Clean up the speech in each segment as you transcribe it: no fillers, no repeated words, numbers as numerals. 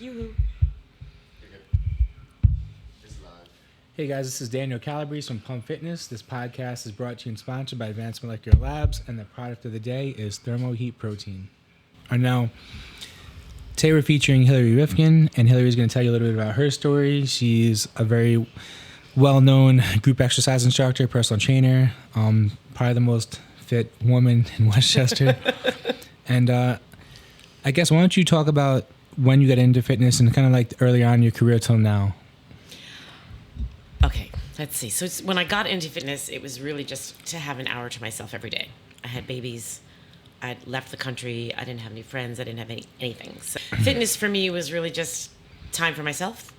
You. Hey guys, this is Daniel Calabrese from Pump Fitness. This podcast is brought to you and sponsored by Advanced Molecular Labs, and the product of the day is Thermo Heat Protein. Now, today we're featuring HILARY RIFKIN, and HILARY is going to tell you a little bit about her story. She's a very well-known group exercise instructor, personal trainer, probably the most fit woman in Westchester. And I guess why don't you talk about when you got into fitness and kind of like early on in your career till now? Okay, let's see. So when I got into fitness, it was really just to have an hour to myself every day. I had babies. I'd left the country. I didn't have any friends. I didn't have anything. So fitness for me was really just time for myself.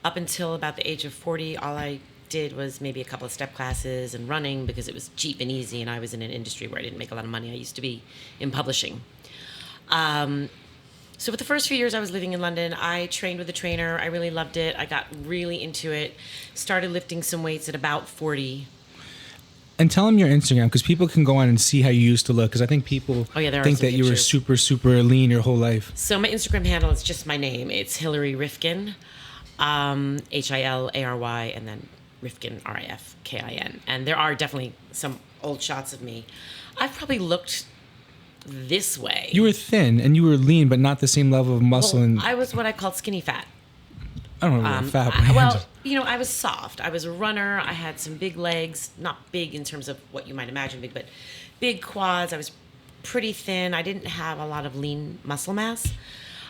Up until about the age of 40, all I did was maybe a couple of step classes and running because it was cheap and easy, and I was in an industry where I didn't make a lot of money. I used to be in publishing. So for the first few years I was living in London, I trained with a trainer. I really loved it. I got really into it. Started lifting some weights at about 40. And tell them your Instagram, because people can go on and see how you used to look. Because I think people think that you were super, super lean your whole life. So my Instagram handle is just my name. It's HILARY RIFKIN, HILARY, and then RIFKIN, RIFKIN. And there are definitely some old shots of me. I've probably looked this way. You were thin and you were lean, but not the same level of muscle. Well, and I was what I called skinny fat. I don't know what fat. I was soft. I was a runner. I had some big legs, not big in terms of what you might imagine big, but big quads. I was pretty thin. I didn't have a lot of lean muscle mass.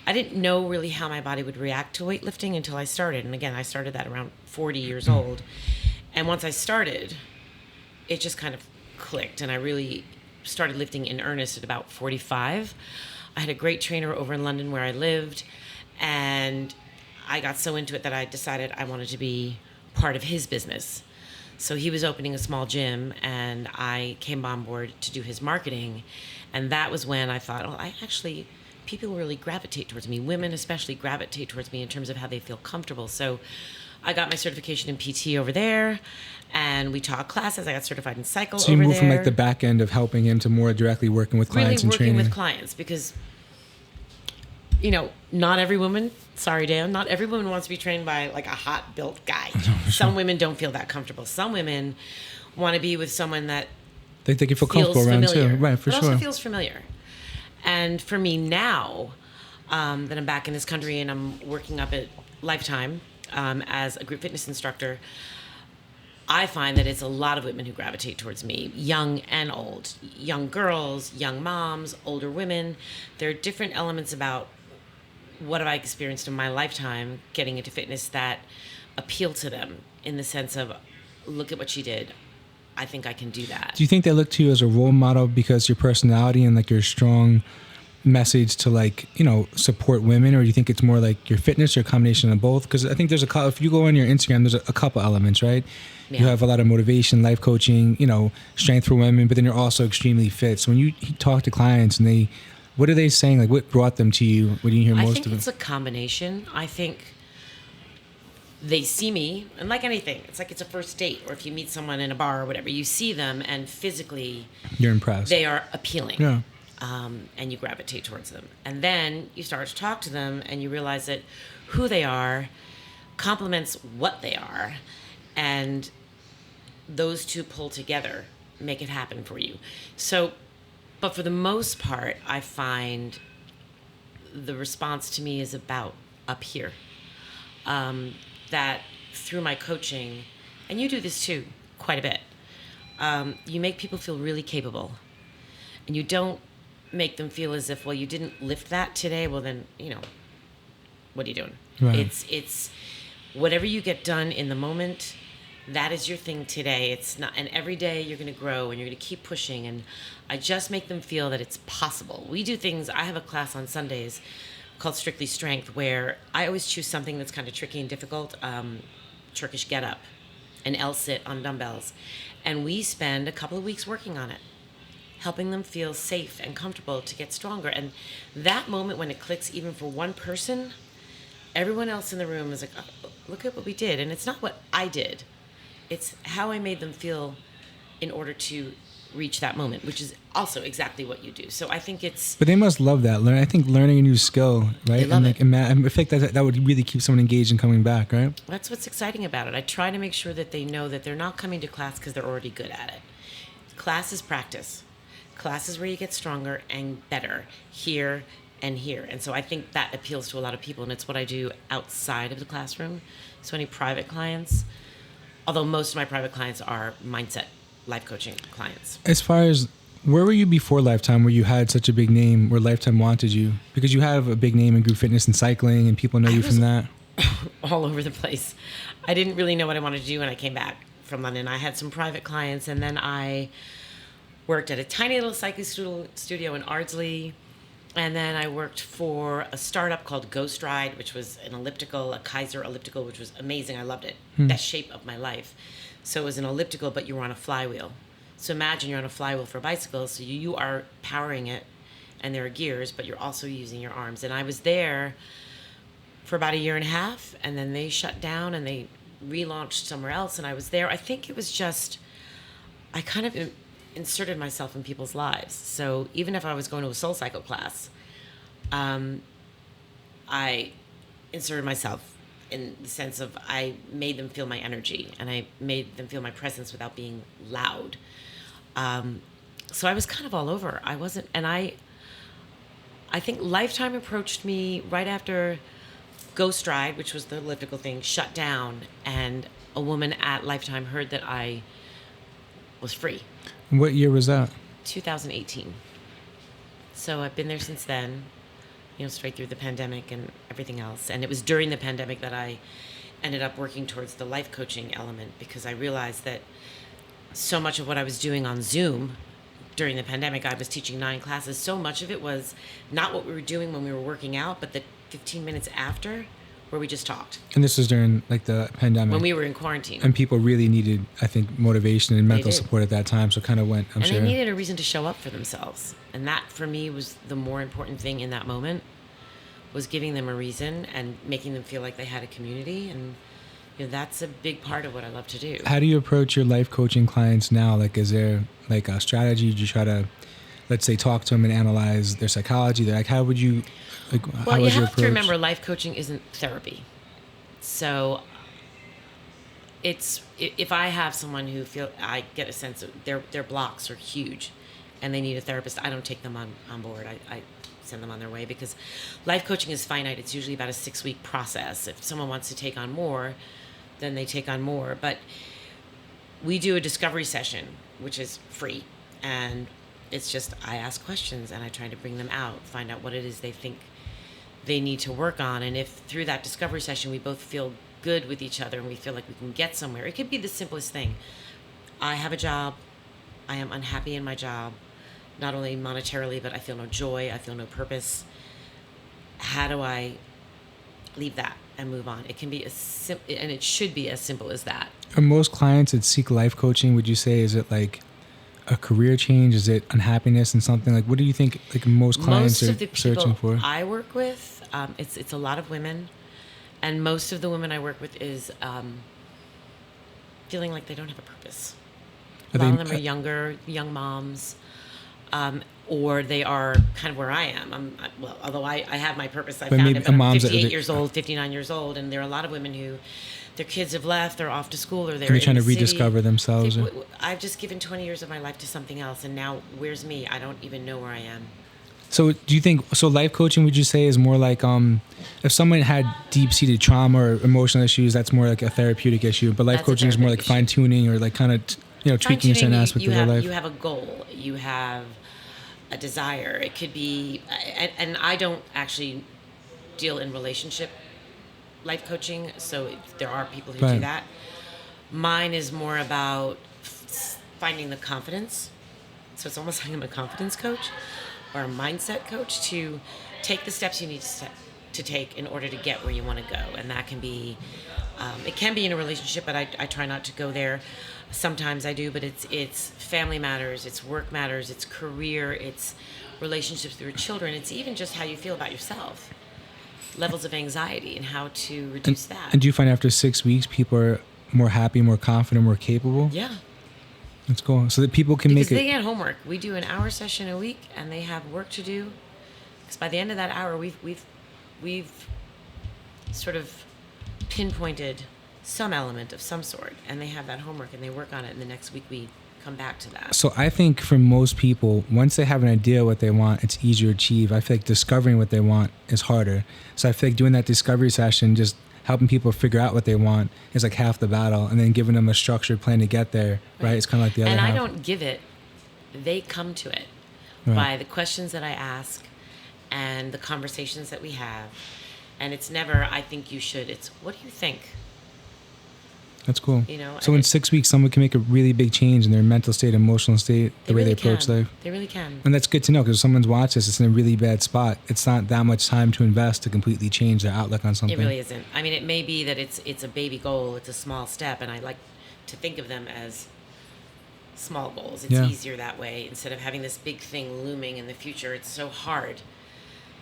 I didn't know really how my body would react to weightlifting until I started. And again, I started that around 40 years old. And once I started, it just kind of clicked, and I really started lifting in earnest at about 45. I had a great trainer over in London where I lived, and I got so into it that I decided I wanted to be part of his business. So he was opening a small gym, and I came on board to do his marketing, and that was when I thought, people really gravitate towards me. Women especially gravitate towards me in terms of how they feel comfortable. So I got my certification in PT over there, and we taught classes. I got certified in cycle over there. So you moved from like the back end of helping him to more directly working with clients and training. Really working with clients, because, not every woman, sorry Dan, not every woman wants to be trained by like a hot built guy. Some women don't feel that comfortable. Some women want to be with someone that they can feel comfortable around too. Right, for sure. Also feels familiar. And for me now, that I'm back in this country and I'm working up at Lifetime as a group fitness instructor, I find that it's a lot of women who gravitate towards me, young and old, young girls, young moms, older women. There are different elements about what have I experienced in my lifetime getting into fitness that appeal to them in the sense of, look at what she did. I think I can do that. Do you think they look to you as a role model because your personality and like your strong message to support women, or do you think it's more like your fitness or a combination of both? Because I think there's if you go on your Instagram, there's a couple elements, right? Yeah. You have a lot of motivation, life coaching, strength for women, but then you're also extremely fit. So when you talk to clients and what are they saying? Like, what brought them to you? What do you hear most of them? I think it's a combination. I think they see me, and like anything, it's like it's a first date, or if you meet someone in a bar or whatever, you see them and physically you're impressed. They are appealing. Yeah. And you gravitate towards them. And then you start to talk to them and you realize that who they are complements what they are. And those two pull together, make it happen for you. So, but for the most part, I find the response to me is about up here. That through my coaching, and you do this too, quite a bit, you make people feel really capable. And you don't make them feel as if, well, you didn't lift that today, well then, what are you doing? Right. It's whatever you get done in the moment, that is your thing today. It's not, and every day you're going to grow and you're going to keep pushing, and I just make them feel that it's possible. We do things, I have a class on Sundays called Strictly Strength, where I always choose something that's kind of tricky and difficult, Turkish get up, an L sit on dumbbells, and we spend a couple of weeks working on it, helping them feel safe and comfortable to get stronger. And that moment when it clicks, even for one person, everyone else in the room is like, oh, look at what we did. And it's not what I did. It's how I made them feel in order to reach that moment, which is also exactly what you do. So I think it's... But they must love that. I think learning a new skill, right? They love it. I think that would really keep someone engaged and coming back, right? That's what's exciting about it. I try to make sure that they know that they're not coming to class because they're already good at it. Class is practice. Class is where you get stronger and better here and here. And so I think that appeals to a lot of people, and it's what I do outside of the classroom. So any private clients, although most of my private clients are mindset life coaching clients. As far as, where were you before Lifetime, where you had such a big name, where Lifetime wanted you? Because you have a big name in group fitness and cycling, and people know you from that. All over the place. I didn't really know what I wanted to do when I came back from London. I had some private clients, and then I worked at a tiny little cycling studio in Ardsley. And then I worked for a startup called Ghost Ride, which was an elliptical, a Kaiser elliptical, which was amazing. I loved it. Best shape of my life. So it was an elliptical, but you were on a flywheel. So imagine you're on a flywheel for a bicycle. So you are powering it, and there are gears, but you're also using your arms. And I was there for about 1.5 years, and then they shut down and they relaunched somewhere else. And I was there. I think it was just, I kind of inserted myself in people's lives. So even if I was going to a soul cycle class, I inserted myself in the sense of I made them feel my energy, and I made them feel my presence without being loud. So I was kind of all over. I wasn't, and I think Lifetime approached me right after Ghost Ride, which was the elliptical thing, shut down, and a woman at Lifetime heard that I was free. What year was that? 2018. So I've been there since then, straight through the pandemic and everything else. And it was during the pandemic that I ended up working towards the life coaching element, because I realized that so much of what I was doing on Zoom during the pandemic, I was teaching 9 classes. So much of it was not what we were doing when we were working out, but the 15 minutes after, where we just talked. And this was during the pandemic, when we were in quarantine, and people really needed, I think, motivation and mental support at that time. So it kind of went. I'm sure. And they needed a reason to show up for themselves, and that for me was the more important thing in that moment. Was giving them a reason and making them feel like they had a community, and that's a big part of what I love to do. How do you approach your life coaching clients now? Is there a strategy? Do you try to, let's say, talk to them and analyze their psychology? How would you? Well, you have to remember, life coaching isn't therapy. So if I have someone who I get a sense of their blocks are huge, and they need a therapist, I don't take them on board. I send them on their way, because life coaching is finite. It's usually about a 6-week process. If someone wants to take on more, then they take on more. But we do a discovery session, which is free, and it's just I ask questions and I try to bring them out, find out what it is they think they need to work on. And if through that discovery session we both feel good with each other and we feel like we can get somewhere, it could be the simplest thing. I have a job, I am unhappy in my job, not only monetarily, but I feel no joy, I feel no purpose. How do I leave that and move on? It can be and it should be as simple as that. Are most clients that seek life coaching, would you say, is it a career change? Is it unhappiness and something? What do you think most clients are searching for? I work with, it's a lot of women, and most of the women I work with is feeling like they don't have a purpose. A lot of them are young moms. Or they are kind of where I am. Although I have my purpose, I found it, but I'm 58 years old, 59 years old, and there are a lot of women who their kids have left, they're off to school, or they're trying to rediscover themselves. I've just given 20 years of my life to something else, and now where's me? I don't even know where I am. So do you think, life coaching, would you say, is more like if someone had deep-seated trauma or emotional issues, that's more like a therapeutic issue, but life coaching is more like fine-tuning or kind of tweaking certain aspects of their life? You have a goal. You have a desire. It could be, and I don't actually deal in relationship life coaching, so there are people who do that. Mine is more about finding the confidence. So it's almost like I'm a confidence coach or a mindset coach to take the steps you need to take in order to get where you want to go. And that can be, it can be in a relationship, but I try not to go there. Sometimes I do, but it's family matters, it's work matters, it's career, it's relationships with your children, it's even just how you feel about yourself, levels of anxiety, and how to reduce that. And do you find after 6 weeks people are more happy, more confident, more capable? Yeah. That's cool. So that people can Because make they it. get homework. We do an hour session a week, and they have work to do. Because by the end of that hour, we've sort of pinpointed some element of some sort, and they have that homework, and they work on it. And the next week, we come back to that. So I think for most people, once they have an idea what they want, it's easier to achieve. I feel like discovering what they want is harder. So I feel like doing that discovery session, just helping people figure out what they want, is like half the battle, and then giving them a structured plan to get there, right? It's kind of like the other And half. I don't give it; they come to it Right. by the questions that I ask and the conversations that we have. And it's never, I think you should. It's, what do you think? That's cool. You know, So and in 6 weeks, someone can make a really big change in their mental state, emotional state, the way they approach life. They really can. And that's good to know, because if someone's watched this, it's in a really bad spot. It's not that much time to invest to completely change their outlook on something. It really isn't. I mean, it may be that it's a baby goal, it's a small step, and I like to think of them as small goals. It's Yeah. easier that way instead of having this big thing looming in the future. It's so hard.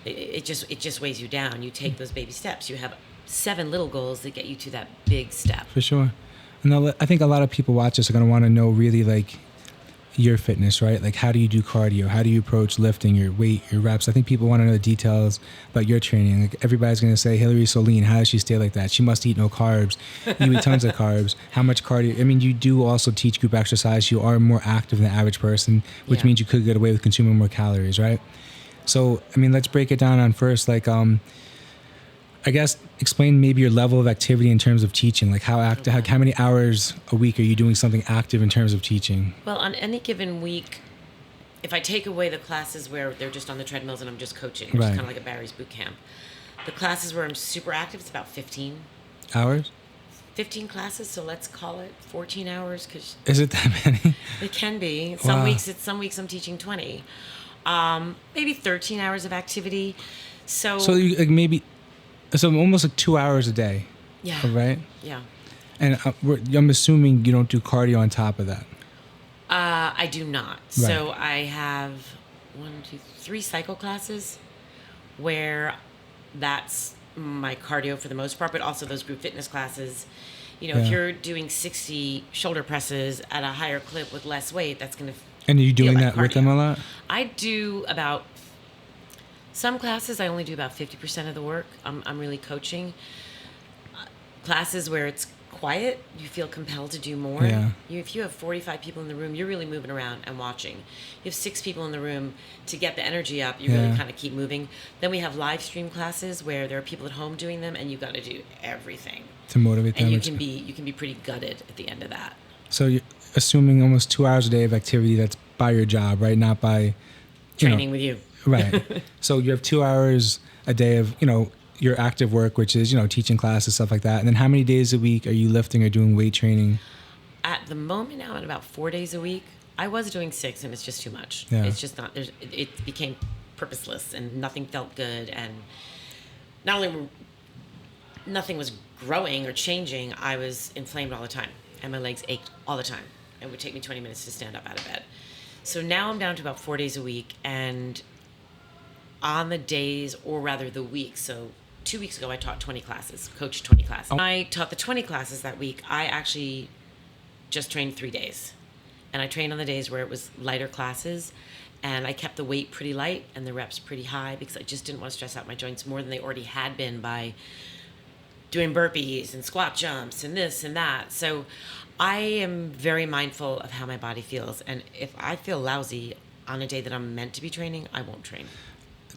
It just weighs you down. You take those baby steps. You have 7 little goals that get you to that big step. For sure. And I think a lot of people watch this are going to want to know really like your fitness, right? Like, how do you do cardio? How do you approach lifting, your weight, your reps? I think people want to know the details about your training. Like, everybody's going to say, Hilary's so lean. How does she stay like that? She must eat no carbs. You eat tons of carbs. How much cardio? I mean, you do also teach group exercise. You are more active than the average person, which Yeah. means you could get away with consuming more calories, right? So, I mean, let's break it down on first, like, I guess explain maybe your level of activity in terms of teaching. Like, how active, how many hours a week are you doing something active in terms of teaching? Well, on any given week, if I take away the classes where they're just on the treadmills and I'm just coaching, which is Right. kind of like a Barry's boot camp, the classes where I'm super active, it's about 15 Hours? classes. So let's call it 14 hours, because Is it that many? it can be. Wow. Some weeks I'm teaching 20. Maybe 13 hours of activity. So So like maybe, so almost like 2 hours a day, yeah, right? yeah. And I'm assuming you don't do cardio on top of that. I do not. Right. So I have 3 cycle classes where that's my cardio for the most part, but also those group fitness classes. You know, if Yeah. you're doing 60 shoulder presses at a higher clip with less weight, that's going to And are you doing like that with them cardio. a lot? I do about some classes. I only do about 50% of the work. I'm really coaching. Classes where it's quiet, you feel compelled to do more. Yeah. If you have 45 people in the room, you're really moving around and watching. You have 6 people in the room, to get the energy up, you really Yeah. kind of keep moving. Then we have live stream classes where there are people at home doing them, and you've got to do everything. To motivate them. And you It's- can be pretty gutted at the end of that. So you're assuming almost 2 hours a day of activity that's by your job, right? Not by, you know, Training with you. right. So you have 2 hours a day of, your active work, which is, teaching classes, stuff like that. And then how many days a week are you lifting or doing weight training? At the moment now, at about 4 days a week. I was doing 6, and it's just too much. Yeah. It's just not. It became purposeless, and nothing felt good. And not only nothing was growing or changing, I was inflamed all the time, and my legs ached all the time. It would take me 20 minutes to stand up out of bed. So now I'm down to about 4 days a week, and on the days, or rather the weeks. So 2 weeks ago, I taught 20 classes, coached 20 classes. I taught the 20 classes that week. I actually just trained 3 days. And I trained on the days where it was lighter classes. And I kept the weight pretty light and the reps pretty high, because I just didn't want to stress out my joints more than they already had been by doing burpees and squat jumps and this and that. So I am very mindful of how my body feels. And if I feel lousy on a day that I'm meant to be training, I won't train.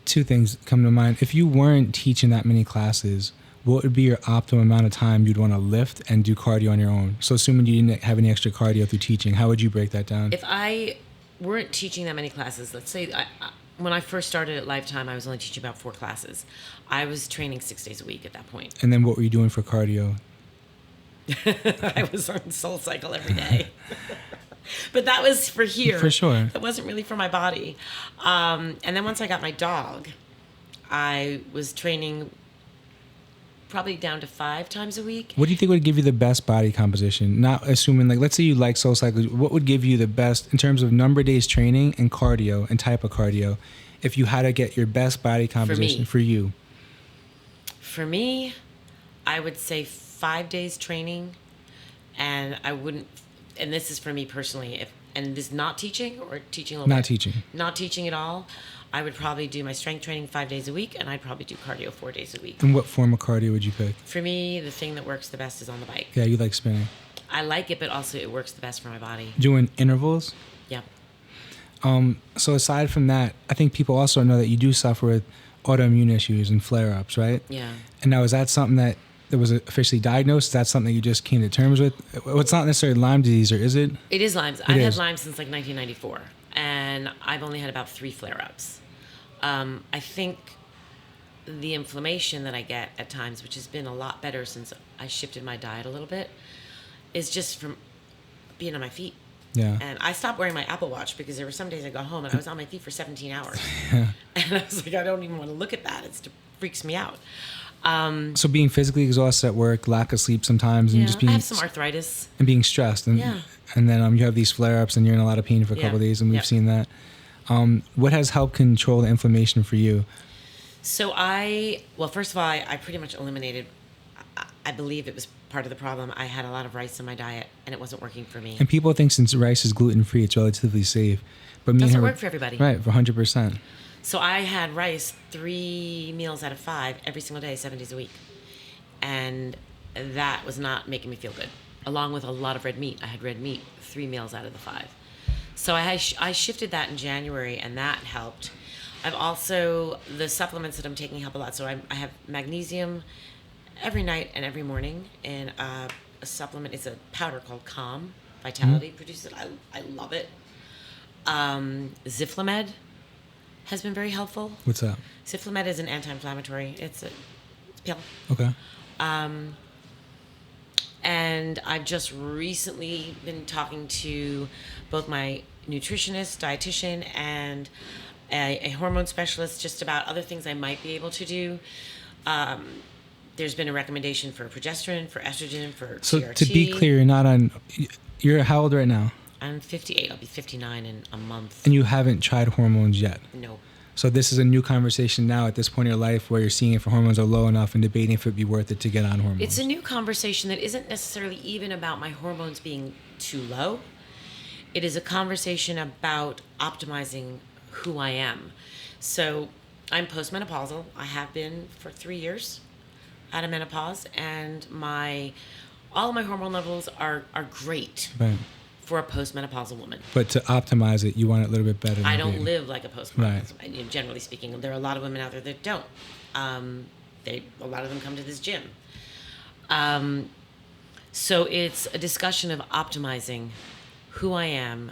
2 things come to mind. If you weren't teaching that many classes, what would be your optimum amount of time you'd want to lift and do cardio on your own? So assuming you didn't have any extra cardio through teaching, how would you break that down? If I weren't teaching that many classes, let's say when I first started at Lifetime, I was only teaching about 4 classes. I was training 6 days a week at that point. And then what were you doing for cardio? I was on Soul Cycle every day. But that was for here. For sure. It wasn't really for my body. And then once I got my dog, I was training probably down to 5 times a week. What do you think would give you the best body composition? Not assuming, like, let's say you like Soul Cycle. What would give you the best in terms of number of days training and cardio and type of cardio, if you had to get your best body composition for you? For me, I would say 5 days training, and I wouldn't and this is for me personally, and this is not teaching or teaching a little Not bit. teaching. Not teaching at all. I would probably do my strength training 5 days a week, and I'd probably do cardio 4 days a week. And what form of cardio would you pick? For me, the thing that works the best is on the bike. Yeah, you like spinning. I like it, but also it works the best for my body. Doing intervals? Yep. So aside from that, I think people also know that you do suffer with autoimmune issues and flare-ups, right? Yeah. And now, is that something that was officially diagnosed? Is that something that you just came to terms with? Well, it's not necessarily Lyme disease, or is it? It is Lyme. I've had Lyme since like 1994, and I've only had about 3 flare-ups. I think the inflammation that I get at times, which has been a lot better since I shifted my diet a little bit, is just from being on my feet. Yeah. And I stopped wearing my Apple Watch because there were some days I got home and I was on my feet for 17 hours. And I was like, I don't even want to look at that. It freaks me out. So being physically exhausted at work, lack of sleep sometimes, and just being... I have some arthritis. And being stressed. And, and then you have these flare-ups and you're in a lot of pain for a couple of days, and we've seen that. What has helped control the inflammation for you? So first of all, I pretty much eliminated, I believe it was part of the problem. I had a lot of rice in my diet, and it wasn't working for me. And people think since rice is gluten-free, it's relatively safe. But Doesn't work for everybody. Right, for 100%. So I had rice 3 meals out of 5 every single day, 7 days a week. And that was not making me feel good, along with a lot of red meat. I had red meat 3 meals out of the 5. So I shifted that in January, and that helped. I've also, the supplements that I'm taking help a lot. So I have magnesium every night and every morning in a supplement. It's a powder called Calm. Vitality produces it. I love it. Ziflamed has been very helpful. What's that? Ziflamed is an anti-inflammatory. It's a pill. Okay. And I've just recently been talking to both my nutritionist, dietitian, and a hormone specialist just about other things I might be able to do. There's been a recommendation for progesterone, for estrogen, for So TRT. to be clear, you're not on... You're how old right now? I'm 58. I'll be 59 in a month. And you haven't tried hormones yet? No. So this is a new conversation now at this point in your life where you're seeing if hormones are low enough and debating if it'd be worth it to get on hormones. It's a new conversation that isn't necessarily even about my hormones being too low. It is a conversation about optimizing who I am. So I'm postmenopausal. I have been for 3 years out of menopause, and all of my hormone levels are great. Right. For a postmenopausal woman. But to optimize it, you want it a little bit better. I don't live like a postmenopausal. Right. Generally speaking, there are a lot of women out there that don't. A lot of them come to this gym. So it's a discussion of optimizing who I am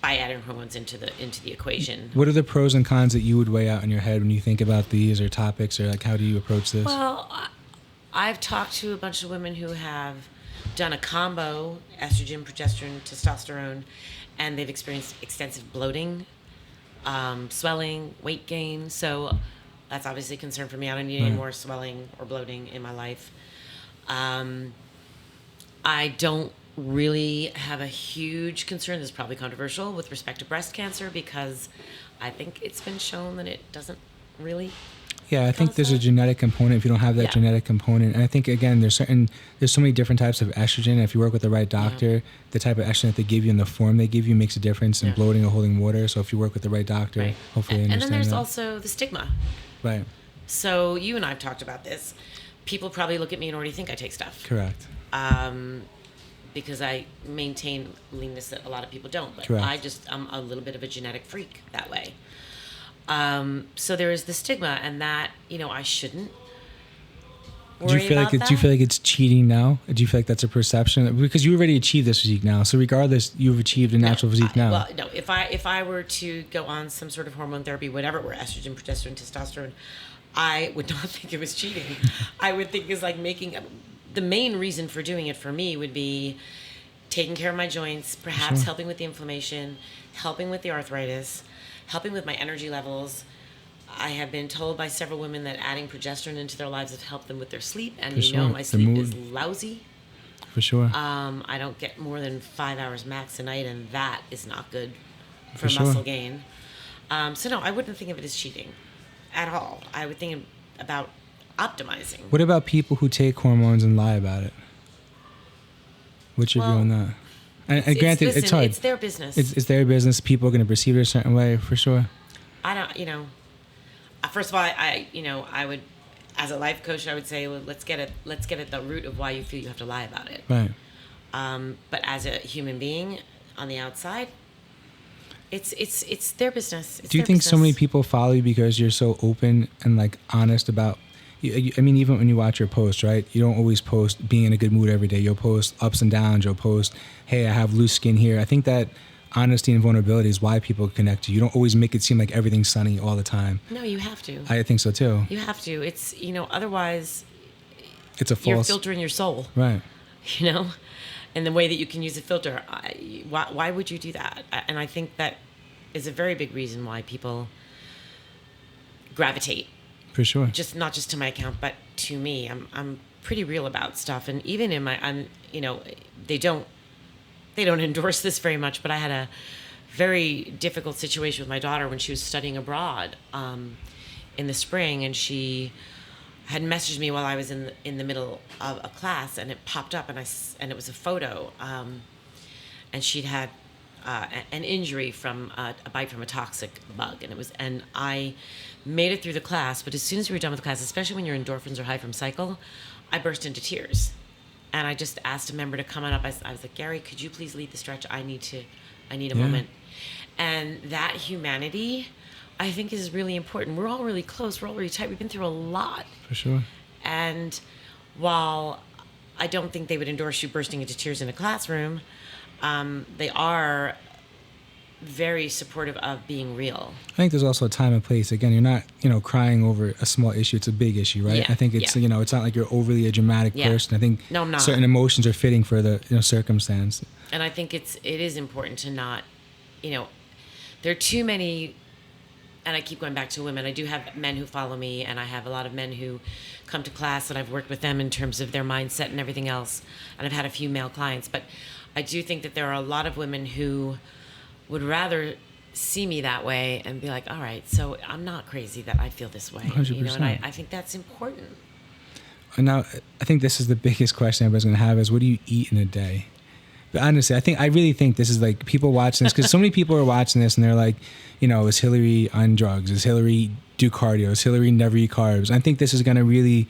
by adding hormones into the equation. What are the pros and cons that you would weigh out in your head when you think about these or topics, or like how do you approach this? Well, I've talked to a bunch of women who have done a combo, estrogen, progesterone, testosterone, and they've experienced extensive bloating, swelling, weight gain. So that's obviously a concern for me. I don't need any more swelling or bloating in my life. I don't really have a huge concern. This is probably controversial with respect to breast cancer, because I think it's been shown that it doesn't really. Yeah, I think there's a genetic component if you don't have that genetic component. And I think, again, there's so many different types of estrogen. If you work with the right doctor, the type of estrogen that they give you and the form they give you makes a difference in bloating or holding water. So if you work with the right doctor, hopefully they understand that. And then there's also the stigma. Right. So you and I have talked about this. People probably look at me and already think I take stuff. Correct. Because I maintain leanness that a lot of people don't. But Correct. I'm a little bit of a genetic freak that way. So there is the stigma, and that, I shouldn't worry about that. Do you feel like it's cheating now? Do you feel like that's a perception? Because you already achieved this physique now. So regardless, you've achieved a natural physique now. Well, no. If I were to go on some sort of hormone therapy, whatever it were, estrogen, progesterone, testosterone, I would not think it was cheating. I would think it's like the main reason for doing it for me would be taking care of my joints, perhaps helping with the inflammation, helping with the arthritis, helping with my energy levels. I have been told by several women that adding progesterone into their lives has helped them with their sleep, and my sleep is lousy. For sure. I don't get more than 5 hours max a night, and that is not good for muscle gain. So no, I wouldn't think of it as cheating at all. I would think about optimizing. What about people who take hormones and lie about it? What's your view on that? And granted, listen, it's hard. It's their business. It's their business. People are going to perceive it a certain way, for sure. I don't, first of all, I would, as a life coach, I would say, well, let's get at the root of why you feel you have to lie about it. Right. But as a human being on the outside, it's their business. Do you think so many people follow you because you're so open and like honest about? I mean, even when you watch your posts, right? You don't always post being in a good mood every day. You'll post ups and downs. You'll post, hey, I have loose skin here. I think that honesty and vulnerability is why people connect to you. You don't always make it seem like everything's sunny all the time. No, you have to. I think so too. You have to. It's, otherwise it's a false. You're filtering your soul. Right. And the way that you can use a filter. Why would you do that? And I think that is a very big reason why people gravitate. For sure. Not just to my account, but to me. I'm pretty real about stuff, and even in my, they don't endorse this very much, but I had a very difficult situation with my daughter when she was studying abroad in the spring, and she had messaged me while I was in the middle of a class, and it popped up, and it was a photo, and she'd had an injury from a bite from a toxic bug, and I made it through the class, but as soon as we were done with the class, especially when your endorphins are high from cycle, I burst into tears. And I just asked a member to come on up. I was like, Gary, could you please lead the stretch? I need a moment. And that humanity, I think, is really important. We're all really close. We're all really tight. We've been through a lot. For sure. And while I don't think they would endorse you bursting into tears in a classroom, they are very supportive of being real. I think there's also a time and place. Again, you're not, crying over a small issue. It's a big issue, right? Yeah, I think it's, it's not like you're overly a dramatic person. I think no, I'm not. Certain emotions are fitting for the circumstance. And I think it is important to not, there are too many, and I keep going back to women. I do have men who follow me, and I have a lot of men who come to class, and I've worked with them in terms of their mindset and everything else. And I've had a few male clients, but I do think that there are a lot of women who would rather see me that way and be like, all right, so I'm not crazy that I feel this way. 100%. And I think that's important. And now, I think this is the biggest question everybody's going to have is, what do you eat in a day? But honestly, I really think this is like people watching this, because so many people are watching this and they're like, is Hillary on drugs? Is Hillary do cardio? Is Hillary never eat carbs? I think this is going to really,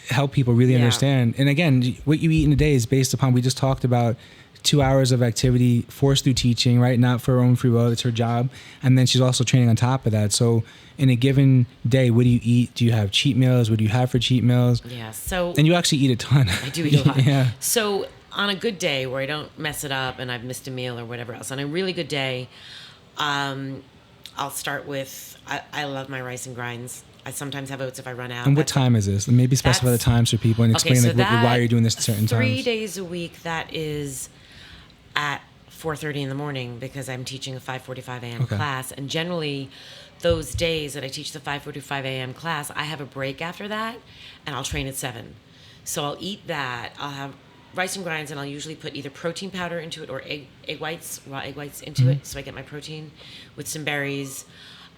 help people really understand. And again, what you eat in a day is based upon, we just talked about 2 hours of activity forced through teaching, right? Not for her own free will, it's her job. And then she's also training on top of that. So in a given day, what do you eat? Do you have cheat meals? What do you have for cheat meals? Yeah, so... And you actually eat a ton. I do eat a lot. Yeah. So on a good day where I don't mess it up and I've missed a meal or whatever else, on a really good day, I'll start with, I love my rice and grinds. I sometimes have oats if I run out. And what time is this? Maybe specify the times for people and explain why you're doing this at certain 3 times. 3 days a week, that is at 4:30 in the morning, because I'm teaching a 5:45 a.m. class. And generally, those days that I teach the 5:45 a.m. class, I have a break after that, and I'll train at 7. So I'll eat that. I'll have rice and grinds, and I'll usually put either protein powder into it or egg whites, raw egg whites into it, so I get my protein with some berries.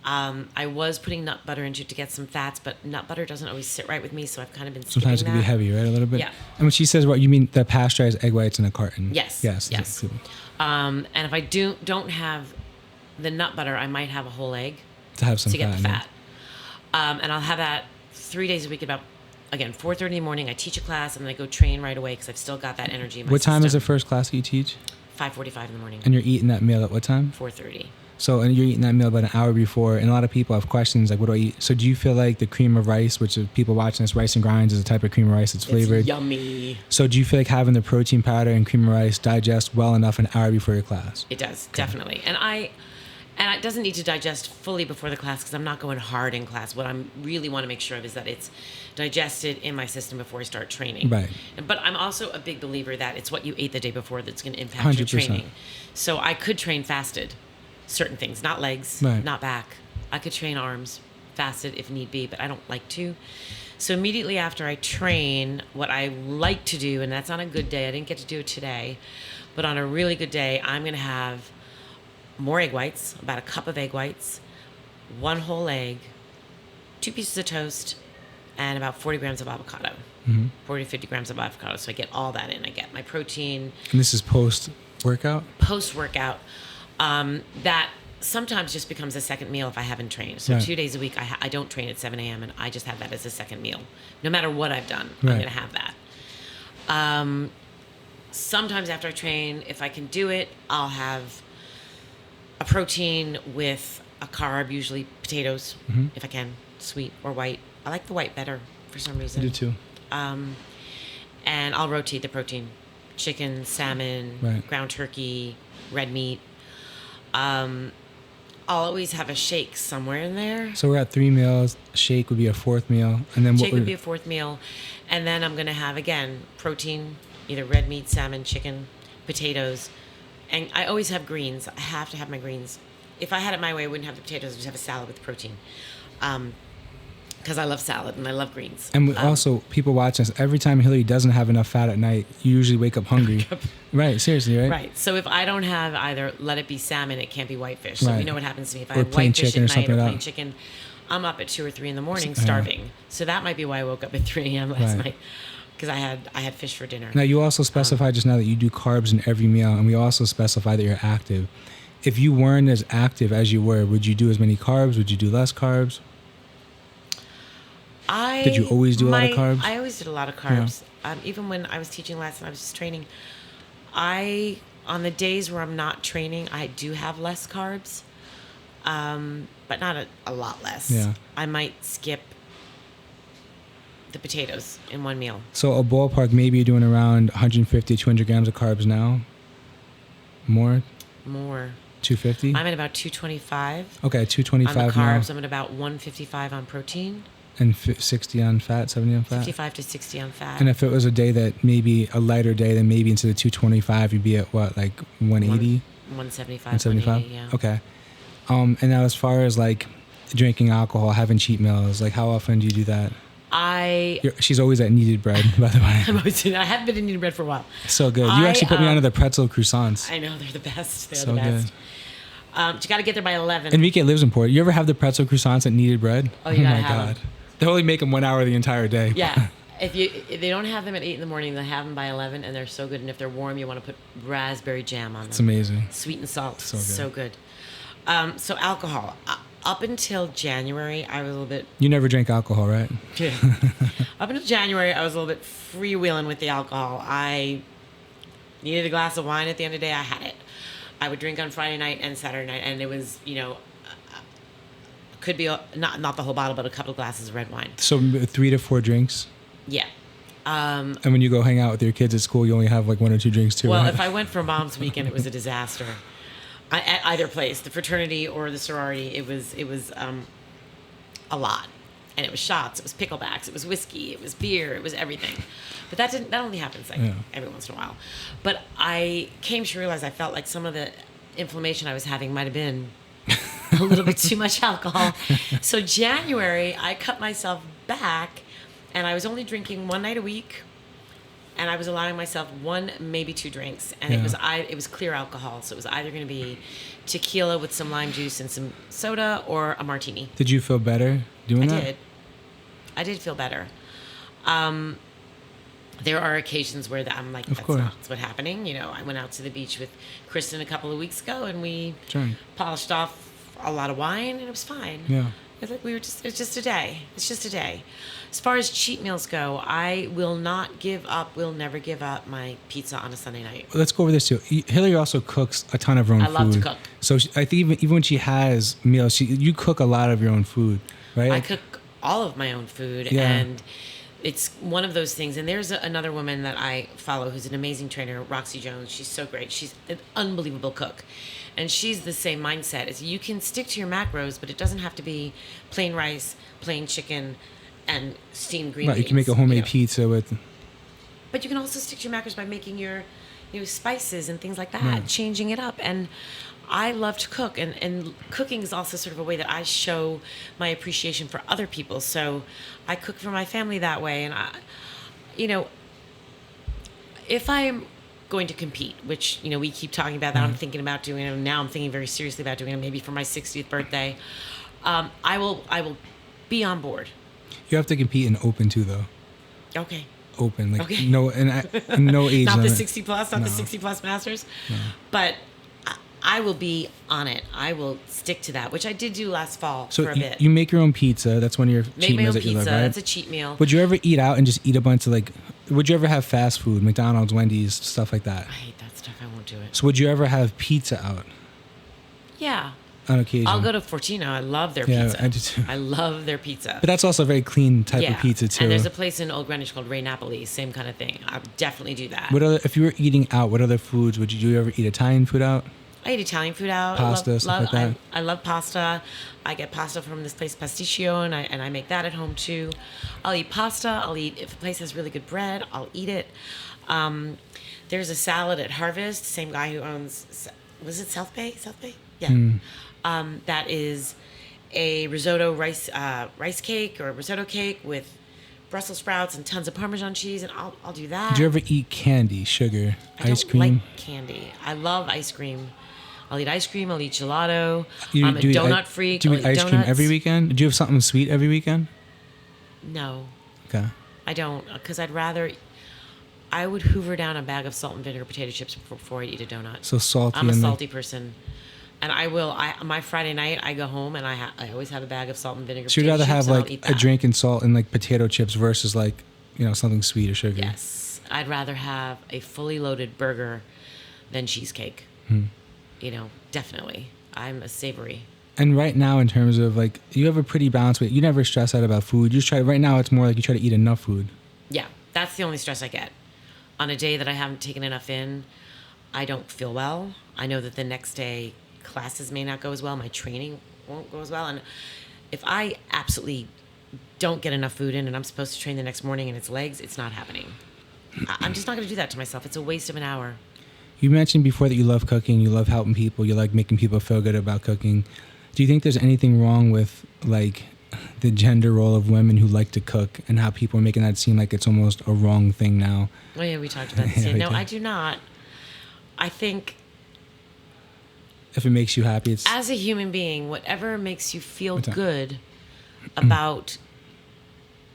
I was putting nut butter into it to get some fats, but nut butter doesn't always sit right with me, so I've kind of been skipping Sometimes it can be heavy, right? A little bit. Yeah. And when she says, what you mean the pasteurized egg whites in a carton? Yes. Yes. And if I don't have the nut butter, I might have a whole egg to have some to get fat the fat. And I'll have that 3 days a week. About, again, 4:30 in the morning. I teach a class, and then I go train right away because I've still got that energy in my What time system. is the first class that you teach? 5:45 in the morning. And you're eating that meal at what time? 4:30. So, and you're eating that meal about an hour before, and a lot of people have questions like, what do I eat? So do you feel like the cream of rice, which is people watching this, rice and grinds is a type of cream of rice that's flavored? It's yummy. So do you feel like having the protein powder and cream of rice digest well enough an hour before your class? It does, definitely. And it doesn't need to digest fully before the class, because I'm not going hard in class. What I really want to make sure of is that it's digested in my system before I start training. Right. But I'm also a big believer that it's what you ate the day before that's going to impact your training. So I could train fasted, certain things, not legs, not back. I could train arms fasted if need be, but I don't like to. So immediately after I train, what I like to do, and that's on a good day, I didn't get to do it today, but on a really good day, I'm going to have more egg whites, about a cup of egg whites, 1 whole egg, 2 pieces of toast, and about 40 grams of avocado. 40 to 50 grams of avocado. So I get all that in. I get my protein. And this is post-workout? Post-workout. That sometimes just becomes a second meal if I haven't trained. So 2 days a week, I don't train at 7 a.m. and I just have that as a second meal. No matter what I've done, I'm going to have that. Sometimes after I train, if I can do it, I'll have a protein with a carb, usually potatoes, if I can, sweet or white. I like the white better for some reason. I do too. And I'll rotate the protein. Chicken, salmon, ground turkey, red meat. I'll always have a shake somewhere in there. So we're at 3 meals. Shake would be a fourth meal. And then Shake would be a fourth meal. And then I'm going to have, again, protein, either red meat, salmon, chicken, potatoes. And I always have greens. I have to have my greens. If I had it my way, I wouldn't have the potatoes. I'd just have a salad with protein. Because I love salad and I love greens. And also, people watch us, every time Hillary doesn't have enough fat at night, you usually wake up hungry. Right, seriously, right? Right. So if I don't have either, let it be salmon, it can't be whitefish. So you know what happens to me. If I have plain whitefish chicken at night or plain like chicken, I'm up at 2 or 3 in the morning starving. So that might be why I woke up at 3 a.m. last night. Because I had fish for dinner. Now, you also specified just now that you do carbs in every meal, and we also specify that you're active. If you weren't as active as you were, would you do as many carbs? Would you do less carbs? Did you always do a lot of carbs? I always did a lot of carbs. Yeah. Even when I was teaching last and I was just training, on the days where I'm not training, I do have less carbs, but not a lot less. Yeah. I might skip the potatoes in one meal. So a ballpark, maybe you're doing around 150, 200 grams of carbs now? More? 250? I'm at about 225. Okay, 225 on the carbs. now. I'm at about 155 on protein. And 60 on fat, 70 on fat? 55 to 60 on fat. And if it was a day that maybe a lighter day, then maybe instead of 225, you'd be at what, like 180? 175, 175? yeah. Okay. And now as far as like drinking alcohol, having cheat meals, like how often do you do that? She's always at Kneaded Bread, by the way. I haven't been in Kneaded Bread for a while. So good. You actually put me onto the pretzel croissants. I know, they're the best. They're so the best. Good. You got to get there by 11. Enrique lives in Port. You ever have the pretzel croissants at Kneaded Bread? Oh, you gotta my have God. them. They only make them 1 hour the entire day. Yeah. If they don't have them at 8 in the morning, they'll have them by 11, and they're so good. And if they're warm, you want to put raspberry jam on them. It's amazing. Sweet and salt. So good. So alcohol. Up until January, I was a little bit... You never drank alcohol, right? Yeah. Up until January, I was a little bit freewheeling with the alcohol. I needed a glass of wine at the end of the day. I had it. I would drink on Friday night and Saturday night, and it was, could be not the whole bottle, but a couple of glasses of red wine. So 3 to 4 drinks? Yeah. And when you go hang out with your kids at school, you only have like 1 or 2 drinks too, Well, right? if I went for Mom's weekend, it was a disaster. At either place, the fraternity or the sorority, it was a lot. And it was shots, it was picklebacks, it was whiskey, it was beer, it was everything. But that only happens every once in a while. But I came to realize I felt like some of the inflammation I was having might have been a little bit too much alcohol. So January, I cut myself back, and I was only drinking 1 night a week, and I was allowing myself 1, maybe 2 drinks, and it was clear alcohol. So it was either going to be tequila with some lime juice and some soda, or a martini. Did you feel better doing that? I did feel better. There are occasions where I'm like, that's not what's happening. I went out to the beach with Kristen a couple of weeks ago, and we polished off a lot of wine, and it was fine. Yeah. It's like it's just a day. It's just a day. As far as cheat meals go, I will never give up my pizza on a Sunday night. Let's go over this too. Hillary also cooks a ton of her own food. I love to cook. So I think even when she has meals, you cook a lot of your own food, right? I cook all of my own food, and it's one of those things. And there's another woman that I follow who's an amazing trainer, Roxy Jones. She's so great. She's an unbelievable cook. And she's the same mindset. Is you can stick to your macros, but it doesn't have to be plain rice, plain chicken, and steamed green beans. You can make a homemade pizza with... But you can also stick to your macros by making your spices and things like that, changing it up. And I love to cook, and cooking is also sort of a way that I show my appreciation for other people. So I cook for my family that way. And if I'm going to compete, which we keep talking about that, I'm thinking about doing it. Now I'm thinking very seriously about doing it, maybe for my 60th birthday. I will be on board. You have to compete in open too, though. Okay. open, like Okay. no no age Not the limit. 60 plus, not No. the 60 plus masters. But I will be on it. I will stick to that, which I did do last fall So for a bit. you make your own pizza. That's one of your Make cheat my meals own that you pizza. love, right? That's a cheat meal. Would you ever eat out and just eat a bunch of like? Would you ever have fast food, McDonald's, Wendy's, stuff like that? I hate that stuff. I won't do it. So would you ever have pizza out Yeah. on occasion? I'll go to Fortino. I love their Yeah, pizza. I do too. I love their pizza. But that's also a very clean type yeah. of pizza too. And there's a place in Old Greenwich called Ray Napoli. Same kind of thing. I would definitely do that. What other? If you were eating out, what other foods would you do? You ever eat Italian food out? I eat Italian food out. Pasta, stuff like that? I love pasta. I get pasta from this place Pasticcio, and I make that at home too. I'll eat pasta. I'll eat if a place has really good bread. I'll eat it. There's a salad at Harvest. Same guy who owns. Was it South Bay? South Bay? Yeah. That is a risotto rice cake or a risotto cake with Brussels sprouts and tons of Parmesan cheese, and I'll do that. Do you ever eat candy, sugar, I ice don't cream? like candy. I love ice cream. I'll eat ice cream. I'll eat gelato. You- I'm a do you eat donut i- freak. Do you I'll eat eat ice cream donuts. every weekend? Do you have something sweet every weekend? No, Okay. I don't, because I would hoover down a bag of salt and vinegar potato chips before I eat a donut. So salty. I'm a and salty person. And my Friday night, I go home and I always have a bag of salt and vinegar So you'd potato rather chips, have and I'll like eat a that. drink and salt and like potato chips versus like something sweet or sugar. Yes. I'd rather have a fully loaded burger than cheesecake. Definitely. I'm a savory. And right now, in terms of like, you have a pretty balanced weight. You never stress out about food. You just try. Right now, it's more like you try to eat enough food. Yeah, that's the only stress I get. On a day that I haven't taken enough in, I don't feel well. I know that the next day classes may not go as well. My training won't go as well. And if I absolutely don't get enough food in and I'm supposed to train the next morning and it's legs, it's not happening. I'm just not going to do that to myself. It's a waste of an hour. You mentioned before that you love cooking. You love helping people. You like making people feel good about cooking. Do you think there's anything wrong with like the gender role of women who like to cook and how people are making that seem like it's almost a wrong thing now? Oh yeah, we talked about this. Yeah, we No, did. I do not. I think If it makes you happy, it's as a human being, whatever makes you feel What's that? good about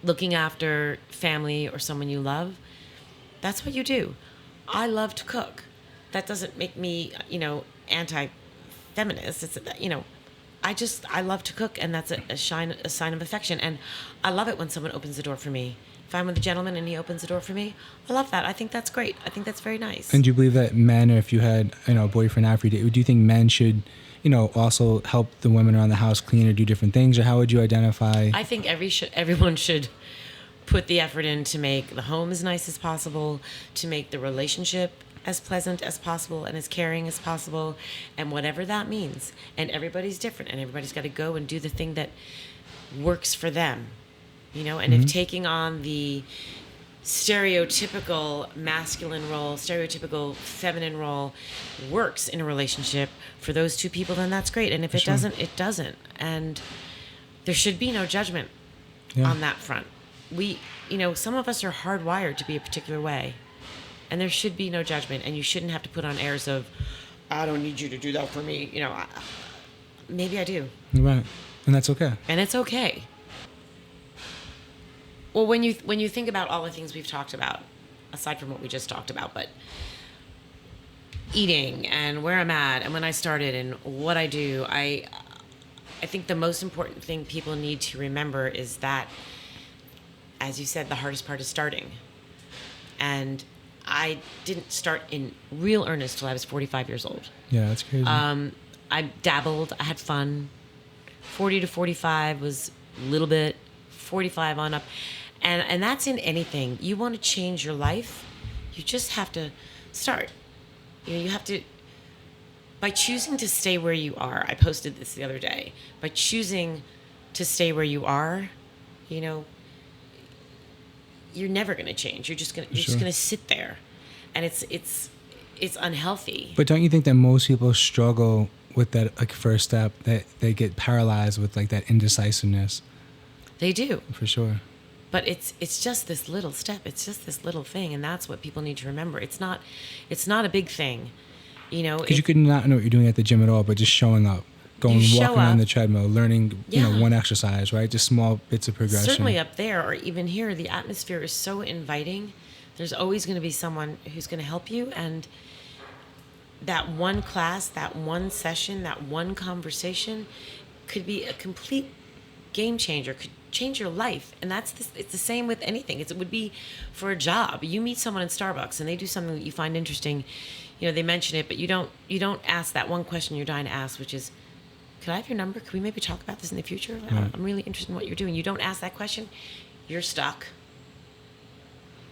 looking after family or someone you love, that's what you do. I love to cook. That doesn't make me, anti-feminist. It's, I love to cook, and that's a sign of affection. And I love it when someone opens the door for me. If I'm with a gentleman and he opens the door for me, I love that. I think that's great. I think that's very nice. And do you believe that men, or if you had a boyfriend after you did, do you think men should also help the women around the house clean or do different things, or how would you identify? I think everyone should put the effort in to make the home as nice as possible, to make the relationship as pleasant as possible and as caring as possible, and whatever that means. And everybody's different, and everybody's got to go and do the thing that works for them, And if taking on the stereotypical masculine role, stereotypical feminine role works in a relationship for those two people, then that's great. And if it doesn't, it doesn't. And there should be no judgment on that front. Some of us are hardwired to be a particular way, and there should be no judgment, and you shouldn't have to put on airs of, I don't need you to do that for me. Maybe I do. Right. And that's okay. And it's okay. Well, when you think about all the things we've talked about, aside from what we just talked about, but eating and where I'm at and when I started and what I do, I think the most important thing people need to remember is that, as you said, the hardest part is starting. And I didn't start in real earnest till I was 45 years old. Yeah, that's crazy. I dabbled. I had fun. 40 to 45 was a little bit. 45 on up. And that's in anything. You want to change your life, you just have to start. You have to, by choosing to stay where you are, I posted this the other day, by choosing to stay where you are, you're never going to change. You're just going to sit there. And it's unhealthy. But don't you think that most people struggle with that like first step, that they get paralyzed with like that indecisiveness? They do. For sure. But it's just this little step. It's just this little thing, and that's what people need to remember. It's not a big thing, Because you could not know what you're doing at the gym at all, but just showing up. going You show walking on up. the treadmill, learning Yeah. one exercise, right? Just small bits of progression. Certainly up there or even here, the atmosphere is so inviting. There's always going to be someone who's going to help you. And that one class, that one session, that one conversation could be a complete game changer, could change your life. And it's the same with anything. It would be for a job. You meet someone in Starbucks and they do something that you find interesting. They mention it, but you don't ask that one question you're dying to ask, which is, could I have your number? Could we maybe talk about this in the future? Right. I'm really interested in what you're doing. You don't ask that question, you're stuck.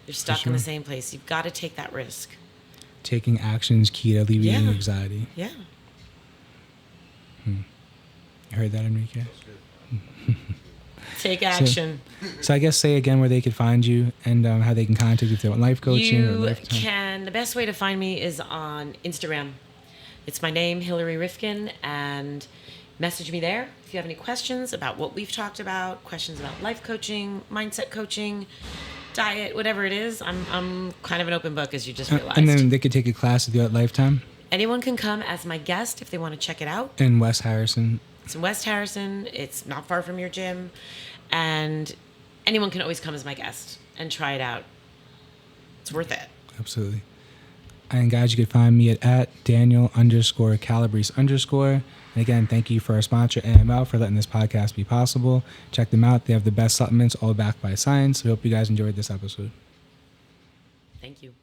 You're stuck in the same place. You've got to take that risk. Taking action is key to alleviating anxiety. Yeah. You heard that, Enrique? Take action. So I guess say again where they could find you and how they can contact you if they want life coaching or You lifetime. can. The best way to find me is on Instagram. It's my name, HILARY RIFKIN, and message me there if you have any questions about what we've talked about, questions about life coaching, mindset coaching, diet, whatever it is. I'm kind of an open book, as you just realized. And then they could take a class with you at Lifetime Anyone can come as my guest if they want to check it out. in West Harrison. It's in West Harrison. It's not far from your gym. And anyone can always come as my guest and try it out. It's worth it. Absolutely. And guys, you can find me at Daniel_Calabrese_. And again, thank you for our sponsor, AML, for letting this podcast be possible. Check them out. They have the best supplements, all backed by science. We hope you guys enjoyed this episode. Thank you.